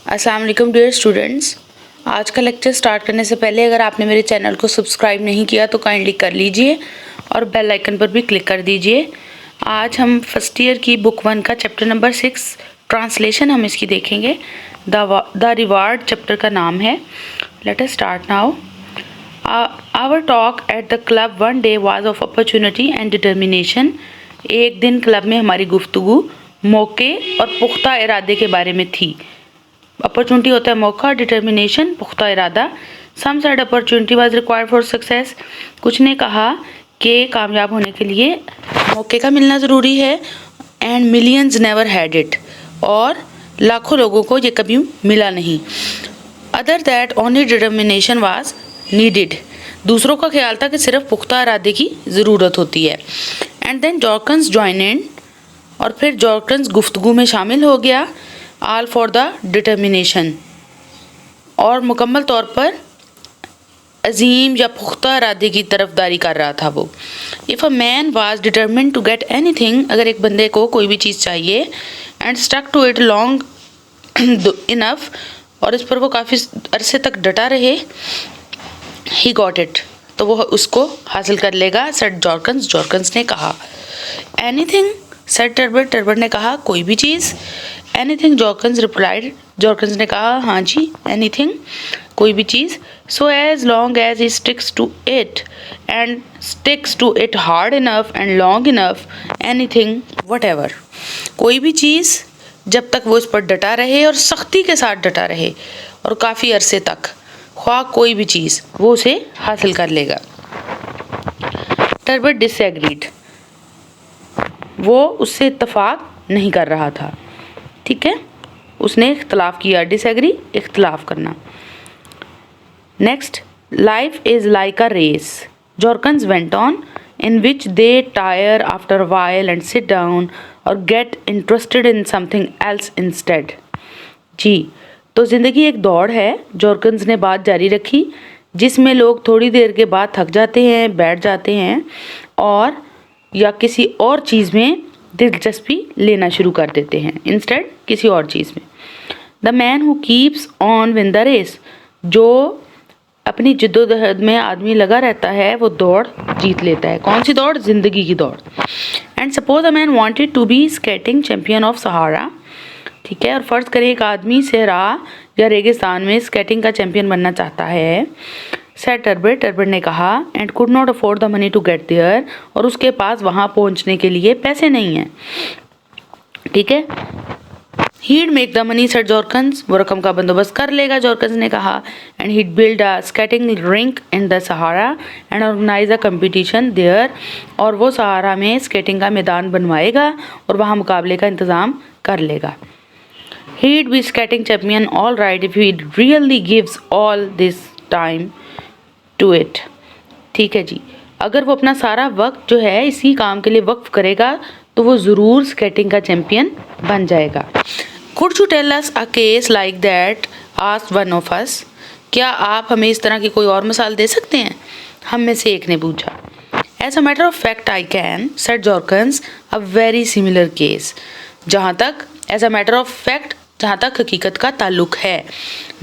अस्सलाम वालेकुम dear students. आज का लेक्चर स्टार्ट करने से पहले अगर आपने मेरे चैनल को सब्सक्राइब नहीं किया तो काइंडली कर लीजिए और बेल आइकन पर भी क्लिक कर दीजिए। आज हम फर्स्ट ईयर की बुक 1 का चैप्टर नंबर 6 ट्रांसलेशन हम इसकी देखेंगे। द रिवार्ड चैप्टर का नाम है। Let us start now. Our talk at the club one day was of opportunity and determination. एक दिन क्लब में हमारी गुफ्तगू मौके और पुख्ता इरादे के बारे में थी। अपॉर्चुनिटी होता है मौका, डिटर्मिनेशन पुख्ता इरादा। Some said opportunity was required for success. कुछ ने कहा कि कामयाब होने के लिए मौके का मिलना ज़रूरी है। And millions never had it, और लाखों लोगों को ये कभी मिला नहीं। Other that only determination was needed. दूसरों का ख्याल था कि सिर्फ पुख्ता इरादे की ज़रूरत होती है। एंड देन जॉर्कन्स जॉइन इन, और फिर जॉर्कन्स गुफ्तगू में शामिल हो गया। ऑल फॉर द डिटर्मिनेशन, और मुकम्मल तौर पर अजीम या पुख्ता इरादे की तरफदारी कर रहा था वो। If a man was determined to get anything, अगर एक बंदे को कोई भी चीज़ चाहिए, and stuck to it long enough, और इस पर वो काफ़ी अरसे तक डटा रहे, ही गॉट इट, तो वो उसको हासिल कर लेगा। सेड जॉर्कन्स ने कहा। एनीथिंग सेड टर्बट ने कहा कोई भी चीज़। एनीथिंग जॉर्कन्स रिप्लाइड, जॉर्कन्स ने कहा हाँ जी एनीथिंग, कोई भी चीज़। So as long as he sticks to it and sticks to it hard enough and long enough, anything whatever, कोई भी चीज़ जब तक वो इस पर डटा रहे और सख्ती के साथ डटा रहे और काफ़ी अरसे तक, ख्वाह कोई भी चीज़, वो उसे हासिल कर लेगा। टर्बट डिसएग्रीड, वो उससे इत्तफाक नहीं कर रहा था। ठीक है, उसने इख्तलाफ किया। डिसएग्री इख्तलाफ करना। Next, life is like a race, Jorkens went on, in which they tire after while and sit down और get interested in something else instead. जी, तो ज़िंदगी एक दौड़ है, जॉर्कन्स ने बात जारी रखी, जिसमें लोग थोड़ी देर के बाद थक जाते हैं, बैठ जाते हैं और या किसी और चीज़ में दिलचस्पी लेना शुरू कर देते हैं, इंस्टेड किसी और चीज़ में। The man who keeps on win the race, जो अपनी जिद्दोजहद में आदमी लगा रहता है वो दौड़ जीत लेता है। कौन सी दौड़? जिंदगी की दौड़। And suppose a man wanted to be skating champion of Sahara. ठीक है, और फ़र्ज़ करें एक आदमी सहरा या रेगिस्तान में स्केटिंग का चैंपियन बनना चाहता है। सेड टर्बट ने कहा, and could not afford the money to get there, और उसके पास वहाँ पहुँचने के लिए पैसे नहीं हैं। ठीक है, he'd make the money said Jorkens, वो रकम का बंदोबस्त कर लेगा, जॉर्कन्स ने कहा। And he'd build a skating rink in the Sahara and organize a competition there, और वो सहारा में स्केटिंग का मैदान बनवाएगा और वहाँ मुकाबले का इंतज़ाम कर लेगा। He'd be skating champion all right if he really gives all this time to it. ठीक है जी, अगर वो अपना सारा वक्त जो है इसी काम के लिए वक्फ करेगा तो वो ज़रूर स्केटिंग का चैम्पियन बन जाएगा। Could you tell us a case like that, asked one of us, क्या आप हमें इस तरह की कोई और मिसाल दे सकते हैं? हम में से एक ने पूछा। As a matter of fact I can, said Jorkens, a very similar case. जहाँ तक as a matter of fact, जहाँ तक हकीकत का ताल्लुक है,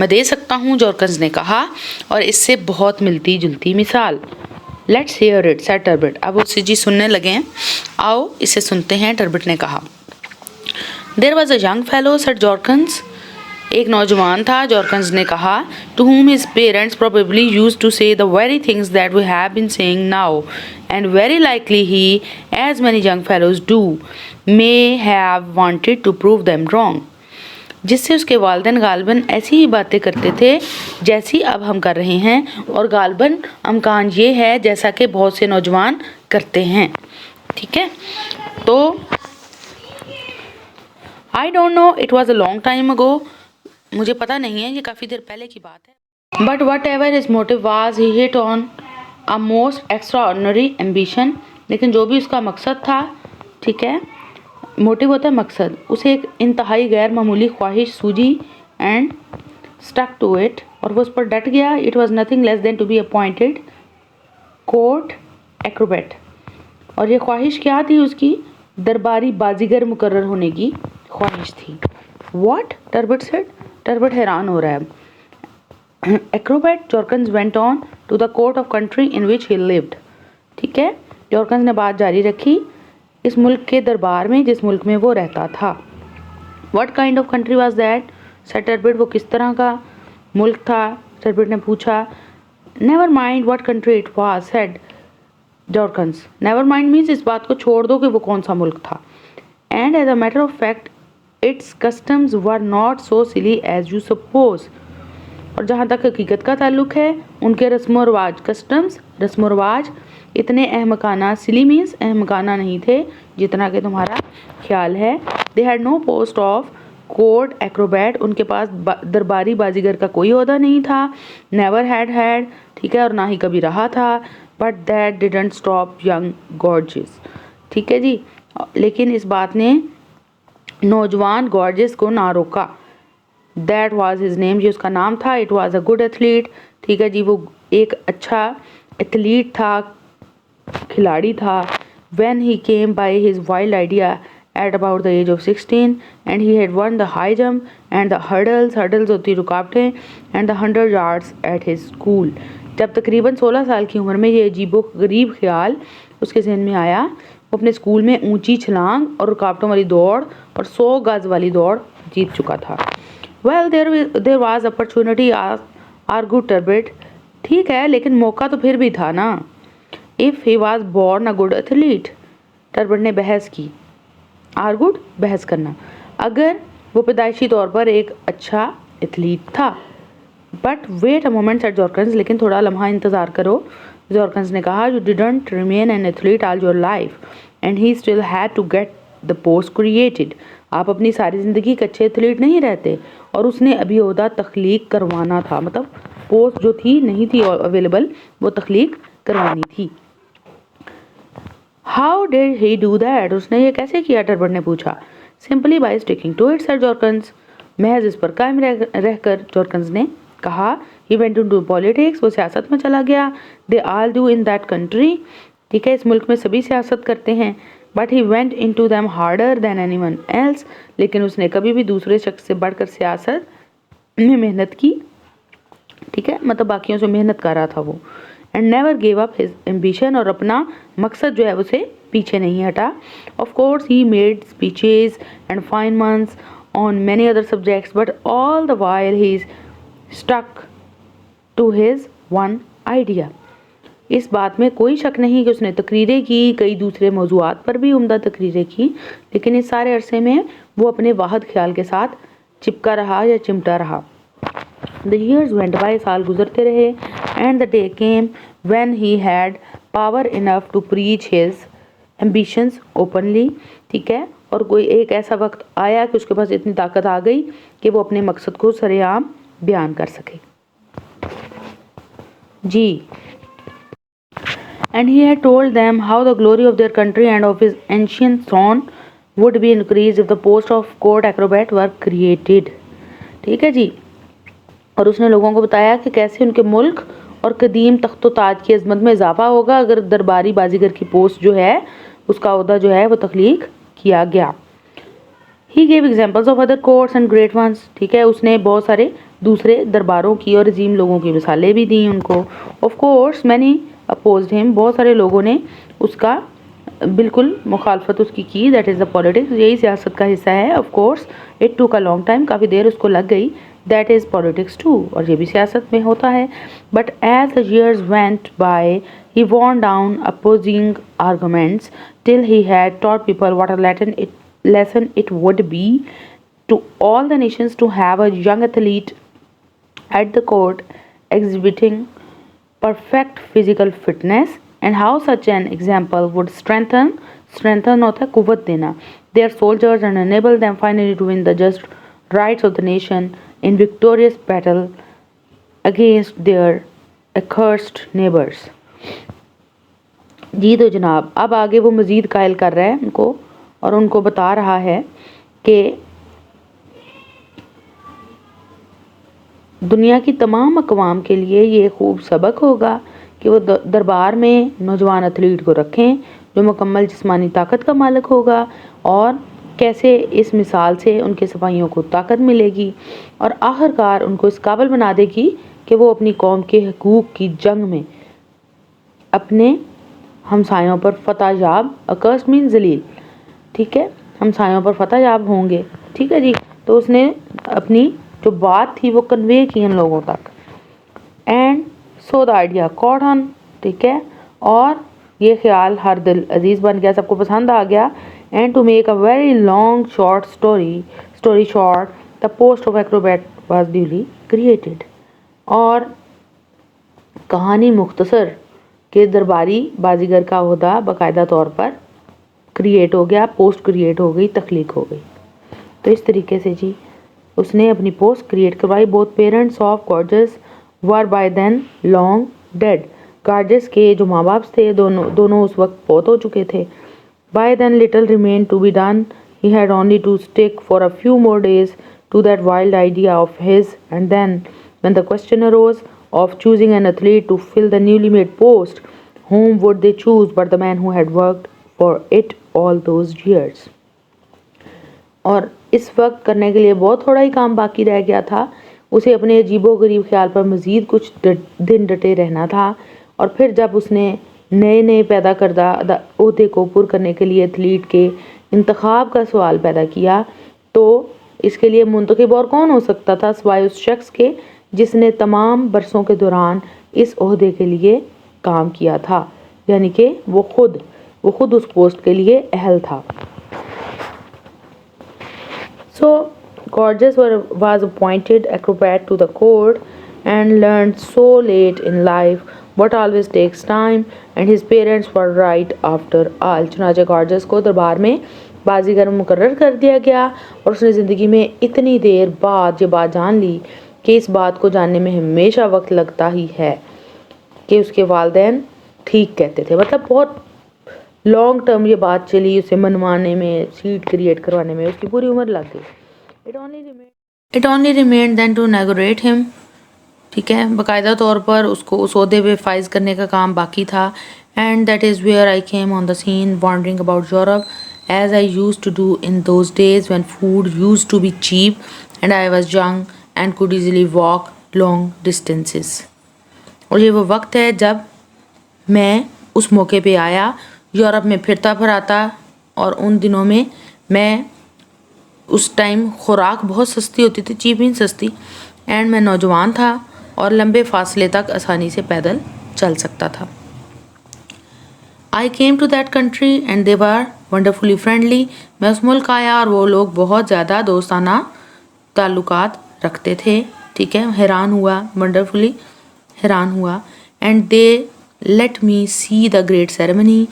मैं दे सकता हूँ, जॉर्कन्स ने कहा, और इससे बहुत मिलती जुलती मिसाल। Let's hear it said Turbot. अब उससे जी सुनने लगे हैं, आओ इसे सुनते हैं। टर्बट ने कहा। There was a young fellow said Jorkens, एक नौजवान था, जॉर्कन्स ने कहा, to whom his parents probably used to say the very things that we have been saying now, and very likely he, as many young fellows do, may have wanted to prove them wrong, जिससे उसके वालिदैन गालबन ऐसी ही बातें करते थे जैसी अब हम कर रहे हैं, और गालबन अमकान ये है जैसा कि बहुत से नौजवान करते हैं। ठीक है, तो I don't know, it was a long time ago, मुझे पता नहीं है, ये काफ़ी देर पहले की बात है। But what ever his motive was, he hit on a most extra ordinary ambition, लेकिन जो भी उसका मकसद था, ठीक है, मोटिव होता है मकसद, उसे एक इंतहाई गैर मामूली ख्वाहिश सूझी, एंड स्टक टू इट, और वो उस पर डट गया। It was nothing less than to be appointed court acrobat, और ये ख्वाहिश क्या थी उसकी? दरबारी बाजीगर मुकर्रर होने की ख्वाहिश थी। वॉट? टर्बट सेड, टर्बट हैरान हो रहा है। Acrobat Jorkens went on to the court of country in which he lived. ठीक है, जॉर्कन्स ने बात जारी रखी इस मुल्क के दरबार में जिस मुल्क में वो रहता था। What kind of country was that, said Turbot, वो किस तरह का मुल्क था, टर्बट ने पूछा। Never mind what country it was, said Jorkens. Never mind means इस बात को छोड़ दो कि वो कौन सा मुल्क था। And as a matter of fact its customs were not so silly as you suppose. और जहाँ तक हकीकत का ताल्लुक है, उनके रस्म व रवाज, कस्टम्स रस्म व रवाज इतने अहमकाना, सिली मीन्स अहमकाना नहीं थे जितना कि तुम्हारा ख्याल है। They had no post of court acrobat, उनके पास दरबारी बाजीगर का कोई ओहदा नहीं था। नेवर हैड, ठीक है, और ना ही कभी रहा था। But that didn't stop young gorgeous, ठीक है जी, लेकिन इस बात ने नौजवान गॉर्जियस को ना रोका। दैट वाज हिज नेम, ये उसका नाम था। It was a good athlete, ठीक है जी, वो एक अच्छा एथलीट था, खिलाड़ी था। When he came by his wild idea at about the age of 16 and he had won the high jump and the hurdles होती रुकावटें and the 100 yards at his school। जब तकरीबन 16 साल की उम्र में ये अजीबो गरीब ख्याल उसके जहन में आया, वो अपने स्कूल में ऊंची छलांग और रुकावटों वाली दौड़ और 100 गज वाली दौड़ जीत चुका था। Well, there was opportunity, argued टर्बट। ठीक है, लेकिन मौका तो फिर भी था ना। If he was born a good athlete, टर्बट ने बहस की। आर्गुड, बहस करना, अगर वो पैदाइशी तौर पर एक अच्छा एथलीट था। But wait a moment, said Jorkens, लेकिन थोड़ा लम्हा इंतज़ार करो। जॉर्कन्स ने कहा, you didn't remain an athlete all your life and he still had to get the post created. आप अपनी सारी ज़िंदगी एक अच्छे एथलीट नहीं रहते और उसने अभी ओहदा तख्लीक करवाना था, मतलब पोस्ट जो थी नहीं थी अवेलेबल, वो तख्लीक करवानी थी। How did he do that, उसने ये कैसे किया, टर्बट ने पूछा। Simply by sticking to it, sir Jorkens, महज इस पर कायम रहकर, जॉर्कन्स ने कहा। ही वेंट इनटू पॉलिटिक्स, वो सियासत में चला गया। They all do in that country, ठीक है, इस मुल्क में सभी सियासत करते हैं। But he went into them harder than anyone else, लेकिन उसने कभी भी दूसरे शख्स से बढ़कर सियासत में मेहनत की, ठीक है, मतलब बाकियों से मेहनत कर रहा था वो। And never gave up his ambition, और अपना मकसद जो है उसे पीछे नहीं हटा। Of course he made speeches and refinements on many other subjects, but all the while he stuck to his one idea. इस बात में कोई शक नहीं कि उसने तकरीरें की, कई दूसरे मौजूआत पर भी उम्दा तकरीरें की, लेकिन इस सारे अरसे में वो अपने वाहिद ख्याल के साथ चिपका रहा या चिमटा रहा। द ईयर्स वेंट बाय, साल गुजरते रहे। And the day came when he had power enough to preach his ambitions openly, ठीक है, और कोई एक ऐसा वक्त आया कि उसके पास इतनी ताकत आ गई कि वो अपने मकसद को सरेआम बयान कर सके जी। And he had told them how the glory of their country and of his ancient throne would be increased if the post of court acrobat were created, ठीक है जी। और उसने लोगों को बताया कि कैसे उनके मुल्क और कदीम तख्तो ताज की अजमत में इजाफा होगा अगर दरबारी बाजीगर की पोस्ट जो है उसका ओहदा जो है वो तख्लीक किया गया। He gave examples of other courts and great once, ठीक है, उसने बहुत सारे दूसरे दरबारों की और अजीम लोगों की मिसालें भी दी उनको। Of course many opposed him, बहुत सारे लोगों ने उसका बिल्कुल मुखालफत उसकी की। दैट इज़ द पॉलिटिक्स, यही सियासत का हिस्सा है। Of course it took a long time, काफ़ी देर उसको लग गई। दैट इज़ पॉलिटिक्स टू, और ये भी सियासत में होता है। But as the years went by he wore down opposing arguments till he had taught people what a lesson it would be to all the nations to have a young athlete at the court exhibiting perfect physical fitness, and how such an example would strengthen होता है कुव्वत देना their soldiers and enable them finally to win the just rights of the nation in victorious battle against their accursed neighbors। जी तो जनाब, अब आगे वो मज़ीद कायल कर रहा है उनको और उनको बता रहा है कि दुनिया की तमाम अक़वाम के लिए ये खूब सबक होगा कि वो दरबार में नौजवान एथलीट को रखें जो मुकम्मल जिस्मानी ताकत का मालिक होगा और कैसे इस मिसाल से उनके सिपाहियों को ताकत मिलेगी और आखिरकार उनको इस काबिल बना देगी कि वो अपनी कौम के हकूक़ की जंग में अपने हमसायों पर फतह याब, अकर्स मीन जलील, ठीक है, हमसायों पर फतह याब होंगे। ठीक है जी। तो उसने अपनी जो बात थी वो कन्वे की इन लोगों तक। And so the idea caught on, ठीक है, और ये ख्याल हर दिल अजीज़ बन गया, सबको पसंद आ गया। And to make a very long short story short, the post of acrobat was duly created. और कहानी मुख्तसर के दरबारी बाजीगर का ओहदा बाकायदा तौर पर क्रिएट हो गया, पोस्ट क्रिएट हो गई, तख्लीक हो गई। तो इस तरीके से जी उसने अपनी पोस्ट क्रिएट करवाई। Both parents of Georges were by then long dead. Georges के जो माँ बाप थे दोनों उस वक्त बहुत हो चुके थे। By then little remain to be done, he had only to stick for a few more days to that wild idea of his, and then when the question arose of choosing an athlete to fill the newly made post, whom would they choose but the man who had worked for it all those years? और इस वक्त करने के लिए बहुत थोड़ा ही काम बाकी रह गया था। उसे अपने अजीबो-गरीब ख्याल पर मज़ीद कुछ दिन डटे रहना था। और फिर जब उसने नए पैदा करदा ओहदे को पुर करने के लिए एथलीट के इंतखाब का सवाल पैदा किया, तो इसके लिए मुंतखब और कौन हो सकता था सिवाय उस शख्स के जिसने तमाम बरसों के दौरान इस ओहदे के लिए काम किया था, यानी कि वो खुद उस पोस्ट के लिए अहल था। So Gorgeous was appointed acrobat to the court and learned so late in life what always takes time, and his parents were right after all. चुनाचे गॉर्जस को दरबार में बाजीगर मुकर्रर कर दिया गया और उसने ज़िंदगी में इतनी देर बाद ये बात जान ली कि इस बात को जानने में हमेशा वक्त लगता ही है कि उसके वालिदैन ठीक कहते थे। मतलब बहुत लॉन्ग टर्म ये बात चली, उसे मनवाने में, सीट क्रिएट करवाने में उसकी पूरी उम्र लग गई। It only remained then to inaugurate him, ठीक है, बाकायदा तौर पर उसको उस ओहदे पे फाइज करने का काम बाकी था। And that is where I came on the scene wandering about Europe as I used to do in those days when food used to be cheap and I was young and could easily walk long distances. और ये वो वक्त है जब मैं उस मौके पे आया, यूरोप में फिरता फराता, और उन दिनों में मैं उस टाइम खुराक बहुत सस्ती होती थी, चीप मीन सस्ती, एंड मैं नौजवान था और लंबे फासले तक आसानी से पैदल चल सकता था। I came to that country and they were wonderfully friendly. मैं उस मुल्क आया और वो लोग बहुत ज़्यादा दोस्ताना ताल्लुकात रखते थे, ठीक है, wonderfully हैरान हुआ। And they let me see the great ceremony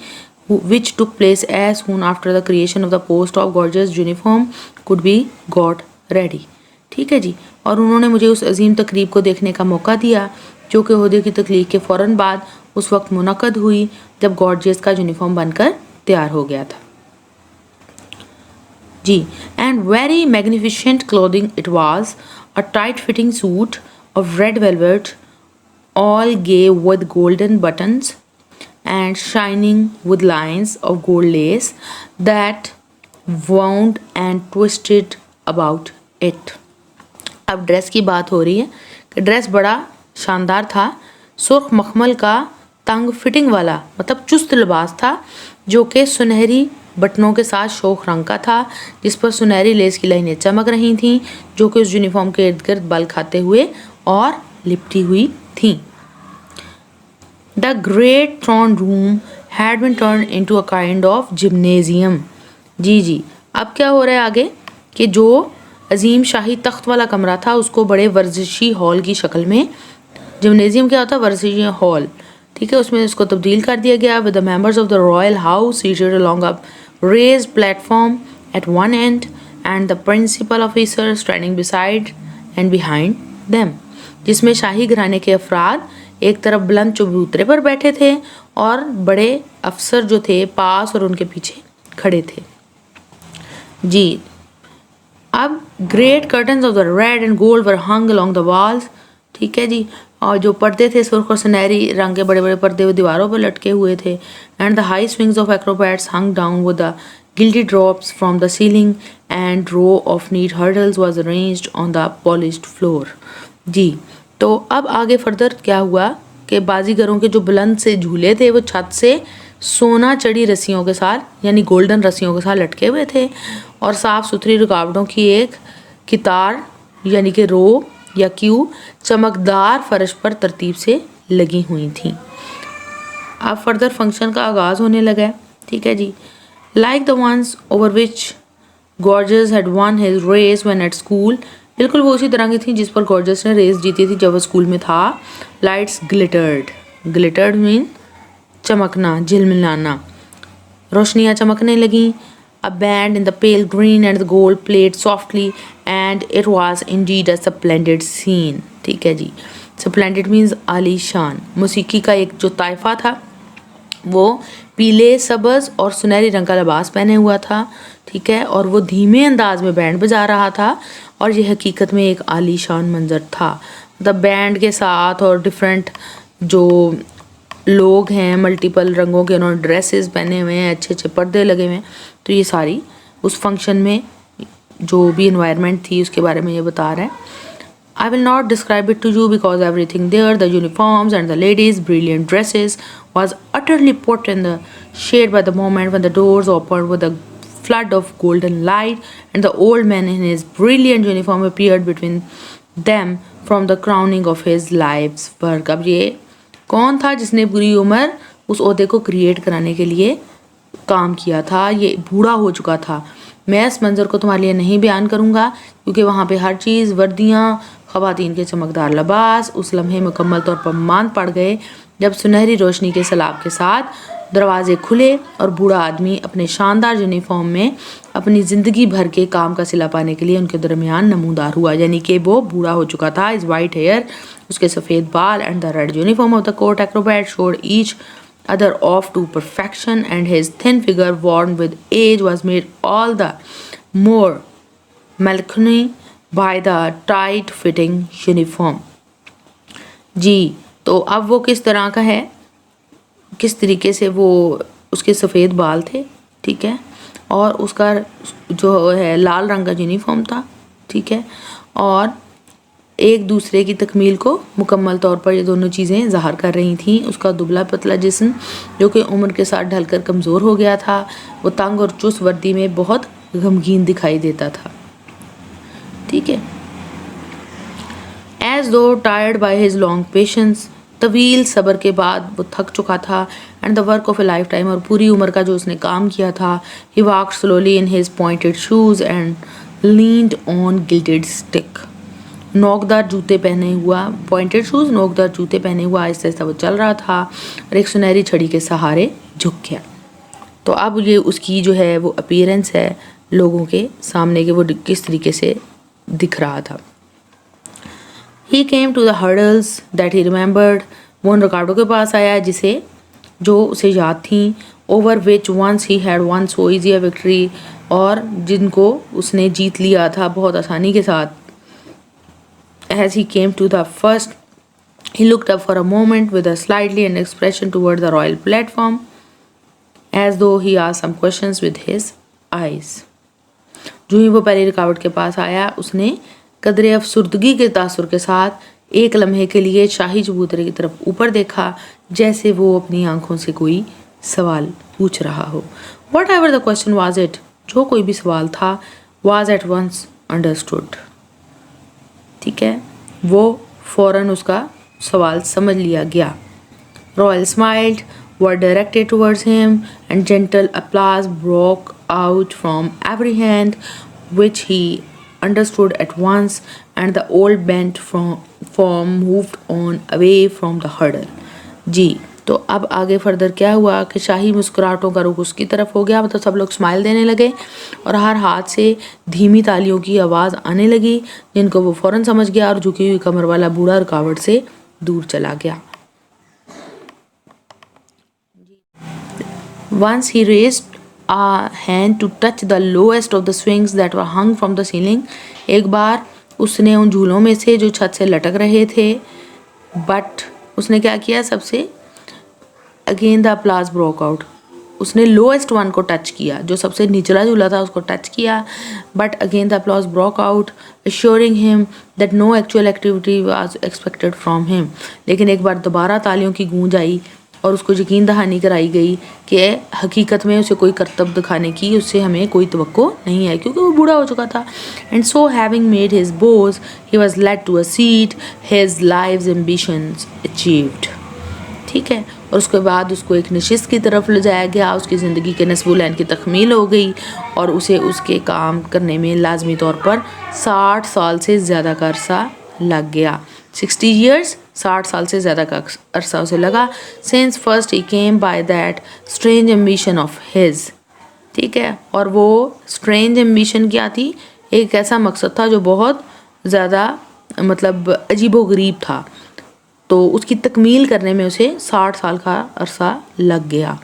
which took place as soon after the creation of the post of gorgeous uniform could be got ready. ठीक है जी। और उन्होंने मुझे उस अजीम तकरीब को देखने का मौका दिया जो कि ओहदे की तख्लीक के फ़ौरन बाद उस वक्त मुनक़द हुई जब गॉर्जियस का यूनिफॉर्म बनकर तैयार हो गया था जी। And very magnificent clothing it was, a tight fitting suit of red velvet all gay with golden buttons and shining with lines of gold lace that wound and twisted about it. अब dress की बात हो रही है कि dress बड़ा शानदार था, सुर्ख मखमल का तंग फिटिंग वाला, मतलब चुस्त लिबास था जो कि सुनहरी बटनों के साथ शोख रंग का था, जिस पर सुनहरी लेस की लाइनें चमक रही थीं जो कि उस यूनिफॉर्म के इर्द गिर्द बल खाते हुए और लिपटी हुई थीं। The great throne room had been turned into a kind of gymnasium. जी, अब क्या हो रहा है आगे कि जो अजीम शाही तख्त वाला कमरा था उसको बड़े वर्जिशी हॉल की शक्ल में, जिम्नेजियम क्या होता है, वर्जिशी हॉल, ठीक है, उसमें इसको तब्दील कर दिया गया। With the members of the royal house seated along a raised platform at one end and the principal officer standing beside and behind them, जिसमें शाही घराने के अफराद एक तरफ बुलंद चबूतरे पर बैठे थे और बड़े अफसर जो थे पास और उनके पीछे खड़े थे जी। अब great curtains of the red and gold were hung along the walls, ठीक है जी, और जो पर्दे थे सुर्ख और सुनहरी रंग के बड़े बड़े पर्दे दीवारों पर लटके हुए थे। And the high swings of acrobats hung down with the Gilded ropes from the ceiling and row of neat hurdles was arranged on the polished floor. जी, तो अब आगे फर्दर क्या हुआ कि बाजीगरों के जो बुलंद से झूले थे वो छत से सोना चढ़ी रस्सियों के साथ यानी गोल्डन रस्सियों के साथ लटके हुए थे और साफ़ सुथरी रुकावटों की एक कितार यानी कि रो या क्यू चमकदार फर्श पर तरतीब से लगी हुई थी। अब फर्दर फंक्शन का आगाज़ होने लगा है। ठीक है जी। Like the ones over which Gorges had won his race when at school, बिल्कुल वो उसी तरह की थी जिस पर गॉर्जस ने रेस जीती थी जब वो स्कूल में था। लाइट्स ग्लिटर्ड, ग्लिटर्ड मीन चमकना, झिलमिलाना, रोशनियाँ चमकने लगीं। A band in the pale green and the gold played softly and it was indeed a splendid scene. ठीक है जी। Splendid means आलीशान। मौसीकी का एक जो ताइफा था वो पीले, सब्ज़ और सुनहरी रंग का लिबास पहने हुआ था। ठीक है, और वो धीमे अंदाज में बैंड बजा रहा था और ये हकीकत में एक आलीशान मंजर था। मतलब बैंड के साथ और डिफरेंट जो लोग हैं मल्टीपल रंगों के, उन्होंने ड्रेसेस पहने हुए हैं, अच्छे अच्छे पर्दे लगे हुए हैं। तो ये सारी उस फंक्शन में जो भी इन्वायरमेंट थी उसके बारे में ये बता रहा है। I will not describe it to you because everything there, the uniforms and the ladies' brilliant dresses, was utterly put in the shade by the moment when the doors opened with a flood of golden light and the old man in his brilliant uniform appeared between them from the crowning of his life's work. अब ये कौन था जिसने पूरी उम्र उस ओहदे को क्रिएट कराने के लिए काम किया था? ये बूढ़ा हो चुका था। मैं इस मंज़र को तुम्हारे लिए नहीं बयान करूँगा क्योंकि वहाँ पे हर चीज़, वर्दियाँ, ख़वातीन के चमकदार लिबास उस लम्हे मुकम्मल तौर पर मान पड़ गए जब सुनहरी रोशनी के सैलाब के साथ दरवाजे खुले और बूढ़ा आदमी अपने शानदार यूनिफॉर्म में अपनी ज़िंदगी भर के काम का सिला पाने के लिए उनके दरमियान नमूदार हुआ। यानी कि वो बूढ़ा हो चुका था। इस वाइट हेयर, उसके सफ़ेद बाल and the red uniform of the court Acrobat showed each other off to perfection and his thin figure worn with age was made all the more melancholy by the tight fitting uniform. जी, तो अब वो किस तरह का है, किस तरीके से वो, उसके सफ़ेद बाल थे, ठीक है, और उसका जो है लाल रंग का यूनिफॉर्म था, ठीक है, और एक दूसरे की तकमील को मुकम्मल तौर पर ये दोनों चीज़ें ज़ाहिर कर रही थीं। उसका दुबला पतला जिस्म जो कि उम्र के साथ ढलकर कमज़ोर हो गया था, वो तंग और चुस्त वर्दी में बहुत गमगीन दिखाई देता था। ठीक है। As though tired by his long patience, तवील सब्र के बाद वो थक चुका था, and the work of a lifetime, और पूरी उम्र का जो उसने काम किया था। He walked slowly in his pointed shoes and leaned on gilded stick, नोकदार जूते पहने हुआ, पॉइंटेड शूज़, नोकदार जूते पहने हुआ आहिस्ता आहिस्ता वो चल रहा था और एक सुनहरी छड़ी के सहारे झुक गया। तो अब ये उसकी जो है वो अपीयरेंस है लोगों के सामने के, वो किस तरीके से दिख रहा था। He came to the hurdles that he remembered, वो उन रुकावटों के पास आया जिसे जो उसे याद थी। Over which once he had won so easy a victory, और जिनको उसने जीत लिया था बहुत आसानी के साथ। As he came to the first, he looked up for a moment with a slightly an expression toward the royal platform, as though he asked some questions with his eyes. जो ही वो पहली रुकावट के पास आया, उसने कदरे अफसुर्दगी के तासुर के साथ एक लम्हे के लिए शाही चबूतरे की तरफ ऊपर देखा, जैसे वो अपनी आंखों से कोई सवाल पूछ रहा हो। Whatever the question was it, जो कोई भी सवाल था, was at once understood. ठीक है, वो फ़ौरन उसका सवाल समझ लिया गया। Royal smiled, were directed towards him and gentle applause broke out from every hand which he understood at once and the old bent form moved on away from the hurdle. जी, तो अब आगे फर्दर क्या हुआ कि शाही मुस्कुराहटों का रुख उसकी तरफ हो गया, मतलब सब लोग स्माइल देने लगे और हर हाथ से धीमी तालियों की आवाज़ आने लगी, जिनको वो फ़ौरन समझ गया और झुकी हुई कमर वाला बूढ़ा रुकावट से दूर चला गया। Once he raised a hand to touch the lowest of the swings that were hung from the ceiling, एक बार उसने उन झूलों में से जो छत से लटक रहे थे, बट उसने क्या किया, सबसे अगेन द अप्लाज ब्रोक आउट, उसने लोएस्ट वन को टच किया, जो सबसे निचला झूला था उसको टच किया. But again the applause broke out assuring him that no actual activity was expected from him. लेकिन एक बार दोबारा तालियों की गूंज आई और उसको यकीन दहानी कराई गई कि हकीकत में उसे कोई करतब दिखाने की उससे हमें कोई तवक्को नहीं है, क्योंकि वो बूढ़ा हो चुका था. And so having made his bows he was led to a seat his life's ambitions achieved. ठीक है. और उसके बाद उसको एक नशिस्त की तरफ ले जाया गया, उसकी ज़िंदगी के नस्बुलैन की तकमील हो गई और उसे उसके काम करने में लाजमी तौर पर 60 साल से ज़्यादा का अरसा लग गया. 60 ईयर्स, 60 साल से ज़्यादा का अरसा उसे लगा. Since first he came by that strange ambition of his. ठीक है. और वो स्ट्रेंज एम्बिशन क्या थी? एक ऐसा मकसद था जो बहुत ज़्यादा मतलब अजीबोगरीब था, तो उसकी तकमील करने में उसे 60 साल का अरसा लग गया.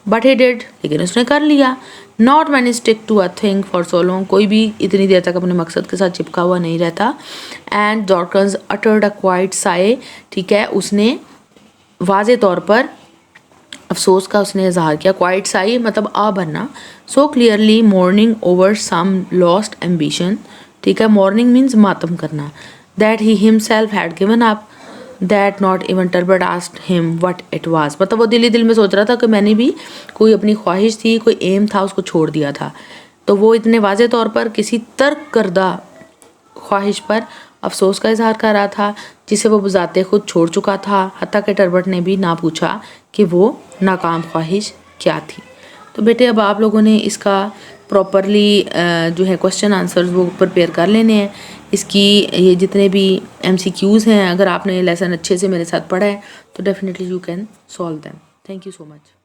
बट ही डिड, लेकिन उसने कर लिया. Not many stick to a thing for so long. कोई भी इतनी देर तक अपने मकसद के साथ चिपका हुआ नहीं रहता. एंड जॉर्कन्स अटर्ड अ क्वाइट साए. ठीक है. उसने वाज़े तौर पर अफसोस का उसने इजहार किया. क्वाइट साई मतलब आ भरना. So clearly mourning over some lost ambition. ठीक है. मॉर्निंग मीन्स मातम करना. That he himself had given up. That not even Turbot asked him what it was. मतलब वो दिल ही दिल में सोच रहा था कि मैंने भी कोई अपनी ख्वाहिश थी, कोई एम था, उसको छोड़ दिया था. तो वो इतने वाज़े तौर पर किसी तर्क करदा ख्वाहिश पर अफसोस का इजहार कर रहा था जिसे वो बुझाते खुद छोड़ चुका था. हत्ता कि टर्बट ने भी ना पूछा कि वो नाकाम ख्वाहिश क्या थी. तो बेटे अब आप लोगों ने इसका प्रॉपरली जो है क्वेश्चन आंसर्स वो प्रिपेयर कर लेने हैं. इसकी ये जितने भी MCQs हैं, अगर आपने लेसन अच्छे से मेरे साथ पढ़ा है तो definitely you can solve them. Thank you so much.